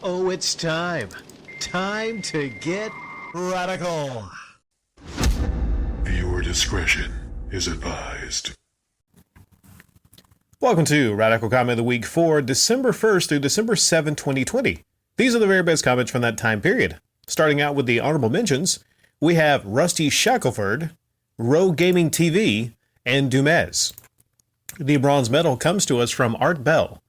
Oh, it's time. Time to get radical. Viewer discretion is advised. Welcome to Radical Comment of the Week for December 1st through December 7, 2020. These are the very best comments from that time period. Starting out with the honorable mentions, we have Rusty Shackelford, Row Gaming TV, and Dumez. The bronze medal comes to us from Art Bell.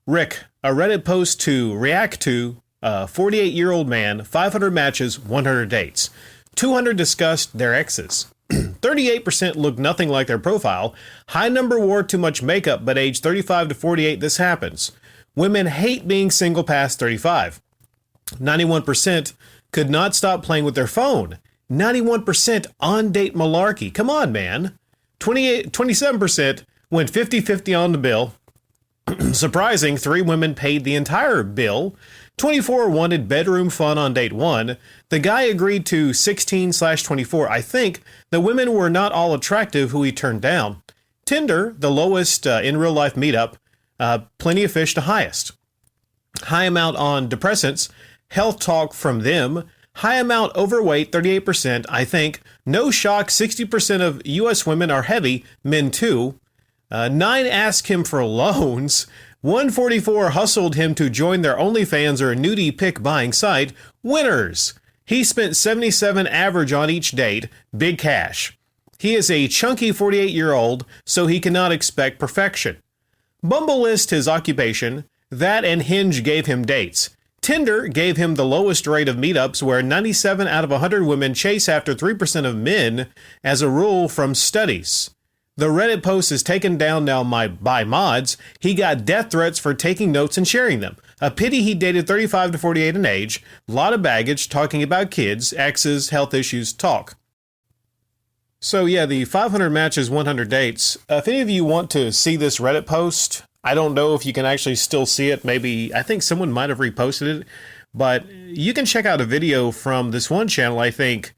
Rick, a Reddit post to react to a 48-year-old man, 500 matches, 100 dates. 200 discussed their exes. 38% looked nothing like their profile. High number wore too much makeup, but age 35 to 48, this happens. Women hate being single past 35. 91% could not stop playing with their phone. 91% on-date malarkey. Come on, man. 27% went 50-50 on the bill. Surprising, 3 women paid the entire bill. 24 wanted bedroom fun on date 1. The guy agreed to 16/24. I think the women were not all attractive who he turned down. Tinder, the lowest in real life meetup. Plenty of fish to highest. High amount on depressants. Health talk from them. High amount overweight, 38%. I think. No shock, 60% of U.S. women are heavy. Men too. 9 asked him for loans. 144 hustled him to join their OnlyFans or nudie pic buying site. Winners. He spent 77 average on each date. Big cash. He is a chunky 48-year-old, so he cannot expect perfection. Bumble list his occupation. That and Hinge gave him dates. Tinder gave him the lowest rate of meetups, where 97 out of 100 women chase after 3% of men, as a rule from studies. The Reddit post is taken down now by mods. He got death threats for taking notes and sharing them. A pity he dated 35 to 48 in age. Lot of baggage, talking about kids, exes, health issues, talk. So yeah, the 500 matches, 100 dates. If any of you want to see this Reddit post, I don't know if you can actually still see it. Maybe, I think someone might have reposted it. But you can check out a video from this one channel, I think,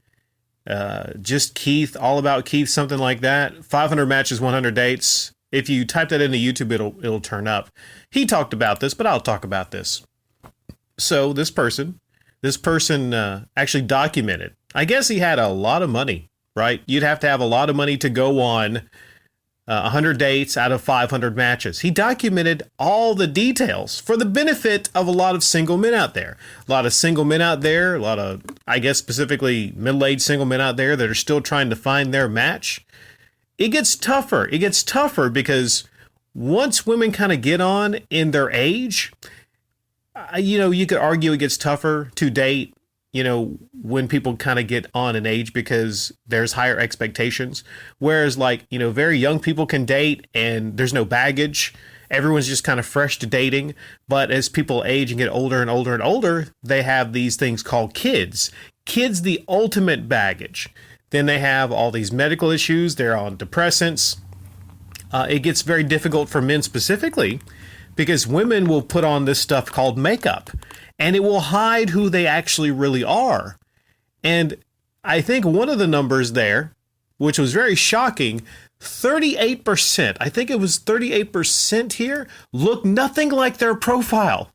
just Keith, all about Keith, something like that. 500 matches, 100 dates. If you type that into YouTube, it'll turn up. He talked about this, but I'll talk about this. So this person actually documented. I guess he had a lot of money, right? You'd have to have a lot of money to go on 100 dates out of 500 matches. He documented all the details for the benefit of a lot of single men out there. A lot of single men out there, a lot of, I guess, specifically middle-aged single men out there that are still trying to find their match. It gets tougher. It gets tougher because once women kind of get on in their age, you could argue it gets tougher to date, when people kind of get on in age because there's higher expectations. Whereas very young people can date and there's no baggage. Everyone's just kind of fresh to dating. But as people age and get older and older and older, they have these things called kids. Kids, the ultimate baggage. Then they have all these medical issues. They're on depressants. It gets very difficult for men specifically because women will put on this stuff called makeup. And it will hide who they actually really are. And I think one of the numbers there, which was very shocking, 38%, I think it was 38% here, look nothing like their profile.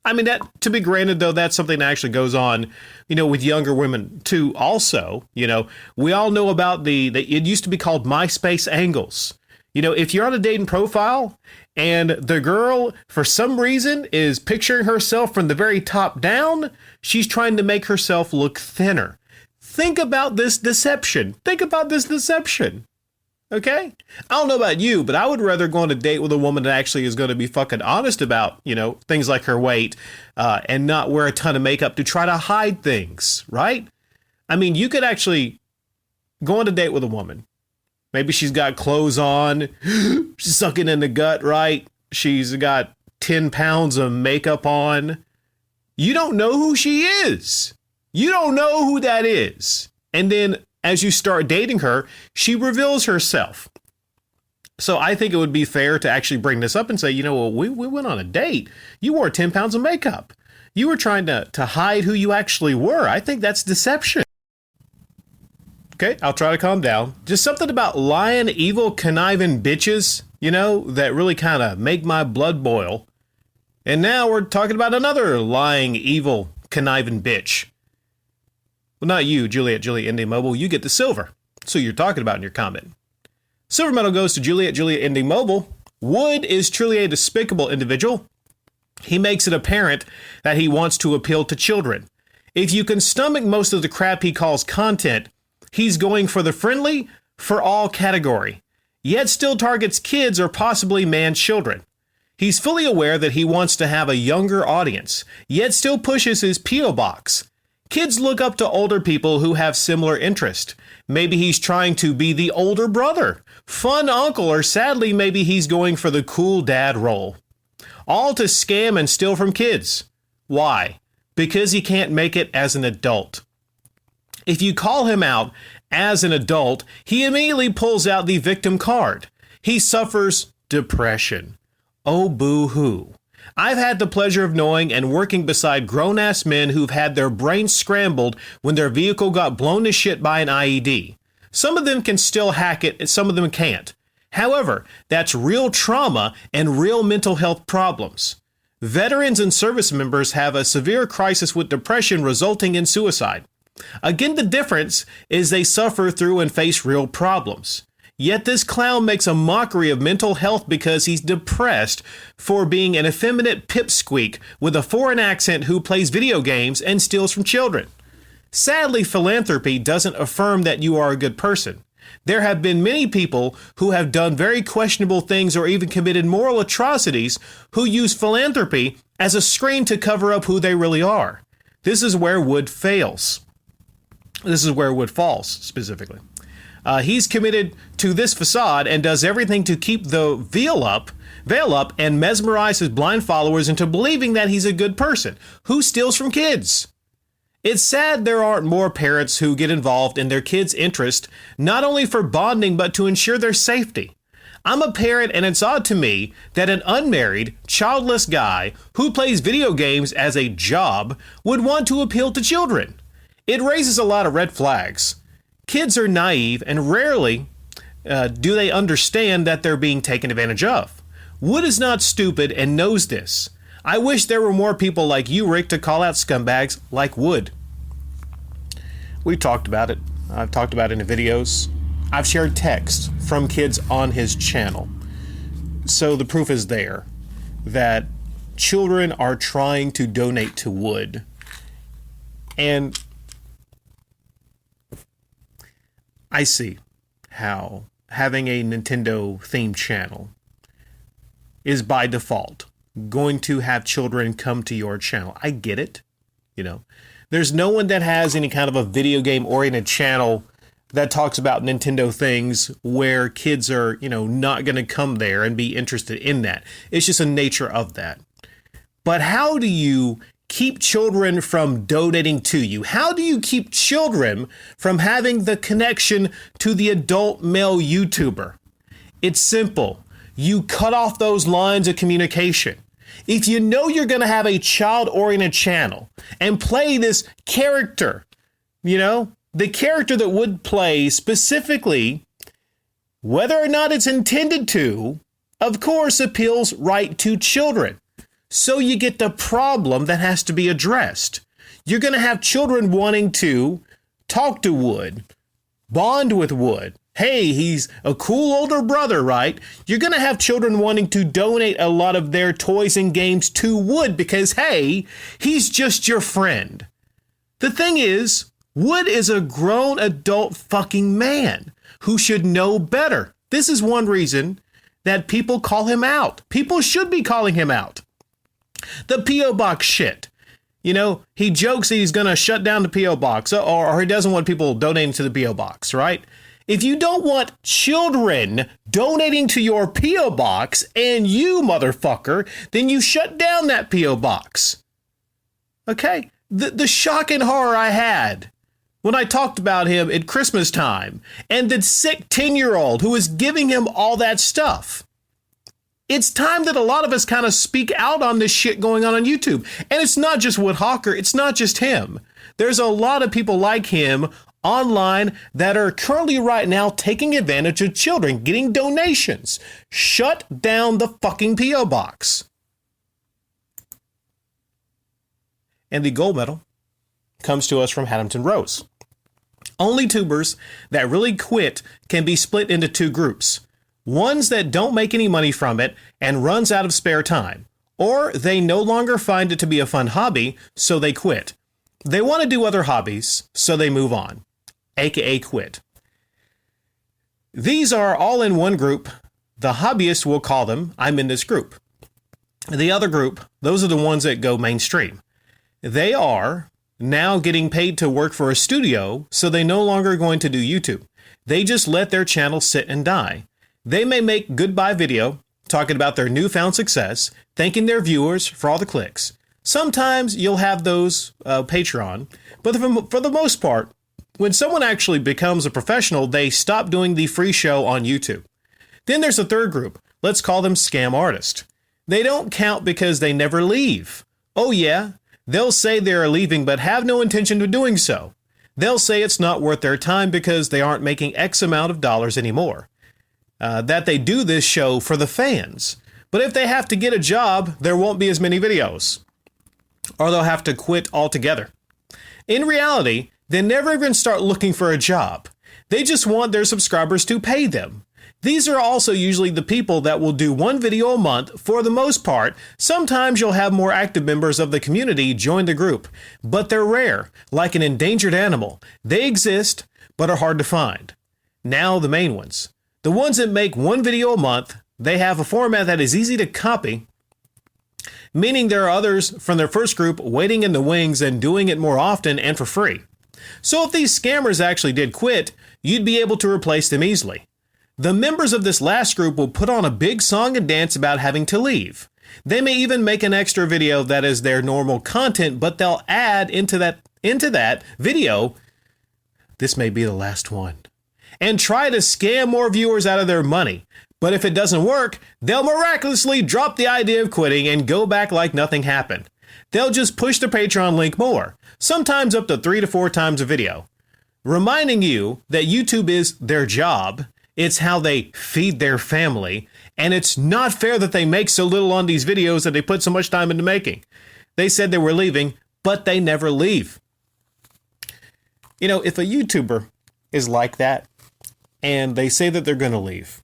I mean, that, to be granted, though, that's something that actually goes on, with younger women, too, also. We all know about it used to be called MySpace angles. If you're on a dating profile and the girl, for some reason, is picturing herself from the very top down, she's trying to make herself look thinner. Think about this deception. Okay? I don't know about you, but I would rather go on a date with a woman that actually is going to be fucking honest about, things like her weight, and not wear a ton of makeup to try to hide things, right? I mean, you could actually go on a date with a woman. Maybe she's got clothes on, she's sucking in the gut, right? She's got 10 pounds of makeup on. You don't know who she is. You don't know who that is. And then as you start dating her, she reveals herself. So I think it would be fair to actually bring this up and say, we went on a date. You wore 10 pounds of makeup. You were trying to hide who you actually were. I think that's deception. Okay, I'll try to calm down. Just something about lying, evil, conniving bitches, that really kind of make my blood boil. And now we're talking about another lying, evil, conniving bitch. Well, not you, Juliet Ending Mobile. You get the silver. So you're talking about in your comment. Silver medal goes to Juliet Ending Mobile. Wood is truly a despicable individual. He makes it apparent that he wants to appeal to children. If you can stomach most of the crap he calls content, he's going for the friendly, for all category, yet still targets kids or possibly man children. He's fully aware that he wants to have a younger audience, yet still pushes his P.O. box. Kids look up to older people who have similar interest. Maybe he's trying to be the older brother, fun uncle, or sadly, maybe he's going for the cool dad role. All to scam and steal from kids. Why? Because he can't make it as an adult. If you call him out as an adult, he immediately pulls out the victim card. He suffers depression. Oh, boo-hoo. I've had the pleasure of knowing and working beside grown-ass men who've had their brains scrambled when their vehicle got blown to shit by an IED. Some of them can still hack it, and some of them can't. However, that's real trauma and real mental health problems. Veterans and service members have a severe crisis with depression resulting in suicide. Again, the difference is they suffer through and face real problems. Yet this clown makes a mockery of mental health because he's depressed for being an effeminate pipsqueak with a foreign accent who plays video games and steals from children. Sadly, philanthropy doesn't affirm that you are a good person. There have been many people who have done very questionable things or even committed moral atrocities who use philanthropy as a screen to cover up who they really are. This is where Wood fails. This is where Wood falls, specifically. He's committed to this facade and does everything to keep the veil up and mesmerize his blind followers into believing that he's a good person who steals from kids. It's sad there aren't more parents who get involved in their kids' interest, not only for bonding, but to ensure their safety. I'm a parent, and it's odd to me that an unmarried, childless guy who plays video games as a job would want to appeal to children. It raises a lot of red flags. Kids are naive, and rarely do they understand that they're being taken advantage of. Wood is not stupid and knows this. I wish there were more people like you, Rick, to call out scumbags like Wood. We talked about it. I've talked about it in the videos. I've shared texts from kids on his channel. So the proof is there that children are trying to donate to Wood. And I see how having a Nintendo themed channel is by default going to have children come to your channel. I get it. You know, there's no one that has any kind of a video game oriented channel that talks about Nintendo things where kids are, not going to come there and be interested in that. It's just a nature of that. But how do you keep children from donating to you? How do you keep children from having the connection to the adult male YouTuber? It's simple. You cut off those lines of communication. If you know you're going to have a child-oriented channel and play this character, the character that Wood play specifically, whether or not it's intended to, of course, appeals right to children. So you get the problem that has to be addressed. You're going to have children wanting to talk to Wood, bond with Wood. Hey, he's a cool older brother, right? You're going to have children wanting to donate a lot of their toys and games to Wood because, hey, he's just your friend. The thing is, Wood is a grown adult fucking man who should know better. This is one reason that people call him out. People should be calling him out. The P.O. Box shit. He jokes that he's going to shut down the P.O. Box or he doesn't want people donating to the P.O. Box, right? If you don't want children donating to your P.O. Box and you, motherfucker, then you shut down that P.O. Box. Okay? The shock and horror I had when I talked about him at Christmas time and the sick 10-year-old who was giving him all that stuff. It's time that a lot of us kind of speak out on this shit going on YouTube. And it's not just Wood Hawker. It's not just him. There's a lot of people like him online that are currently right now taking advantage of children, getting donations. Shut down the fucking P.O. Box. And the gold medal comes to us from Haddington Rose. Only tubers that really quit can be split into two groups. Ones that don't make any money from it and runs out of spare time. Or they no longer find it to be a fun hobby, so they quit. They want to do other hobbies, so they move on. AKA quit. These are all in one group. The hobbyists will call them, I'm in this group. The other group, those are the ones that go mainstream. They are now getting paid to work for a studio, so they no longer going to do YouTube. They just let their channel sit and die. They may make goodbye video, talking about their newfound success, thanking their viewers for all the clicks. Sometimes you'll have those Patreon, but for the most part, when someone actually becomes a professional, they stop doing the free show on YouTube. Then there's a third group. Let's call them scam artists. They don't count because they never leave. Oh yeah, they'll say they are leaving but have no intention of doing so. They'll say it's not worth their time because they aren't making X amount of dollars anymore. That they do this show for the fans. But if they have to get a job, there won't be as many videos. Or they'll have to quit altogether. In reality, they never even start looking for a job. They just want their subscribers to pay them. These are also usually the people that will do one video a month for the most part. Sometimes you'll have more active members of the community join the group, but they're rare, like an endangered animal. They exist, but are hard to find. Now the main ones. The ones that make one video a month, they have a format that is easy to copy, meaning there are others from their first group waiting in the wings and doing it more often and for free. So if these scammers actually did quit, you'd be able to replace them easily. The members of this last group will put on a big song and dance about having to leave. They may even make an extra video that is their normal content, but they'll add into that video, this may be the last one, and try to scam more viewers out of their money. But if it doesn't work, they'll miraculously drop the idea of quitting and go back like nothing happened. They'll just push the Patreon link more, sometimes up to 3 to 4 times a video, reminding you that YouTube is their job. It's how they feed their family, and it's not fair that they make so little on these videos that they put so much time into making. They said they were leaving, but they never leave. You know, if a YouTuber is like that, and they say that they're going to leave,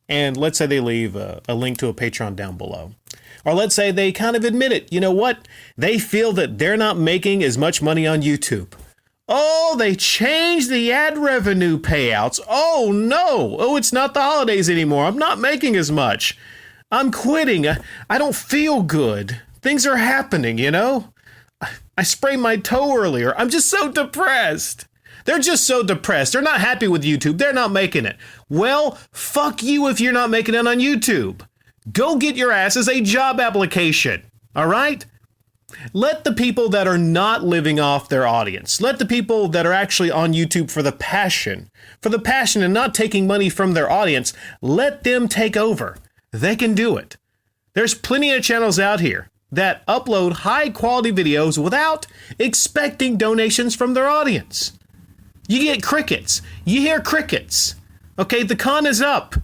and let's say they leave a link to a Patreon down below, or let's say they kind of admit it, you know what? They feel that they're not making as much money on YouTube. Oh, they changed the ad revenue payouts. Oh, no. Oh, it's not the holidays anymore. I'm not making as much. I'm quitting. I don't feel good. Things are happening, you know? I sprained my toe earlier. I'm just so depressed. They're just so depressed. They're not happy with YouTube. They're not making it. Well, fuck you if you're not making it on YouTube. Go get your asses a job application. All right? Let the people that are not living off their audience, let the people that are actually on YouTube for the passion and not taking money from their audience, let them take over. They can do it. There's plenty of channels out here that upload high quality videos without expecting donations from their audience. You get crickets. You hear crickets. Okay, the con is up.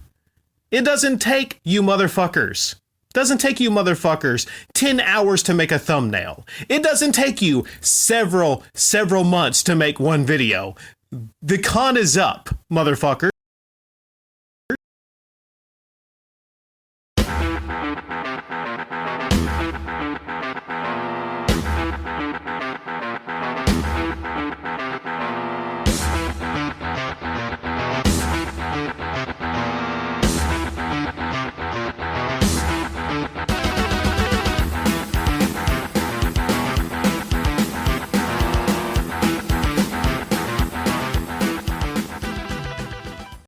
It doesn't take you motherfuckers. Doesn't take you motherfuckers 10 hours to make a thumbnail. It doesn't take you several months to make one video. The con is up, motherfuckers.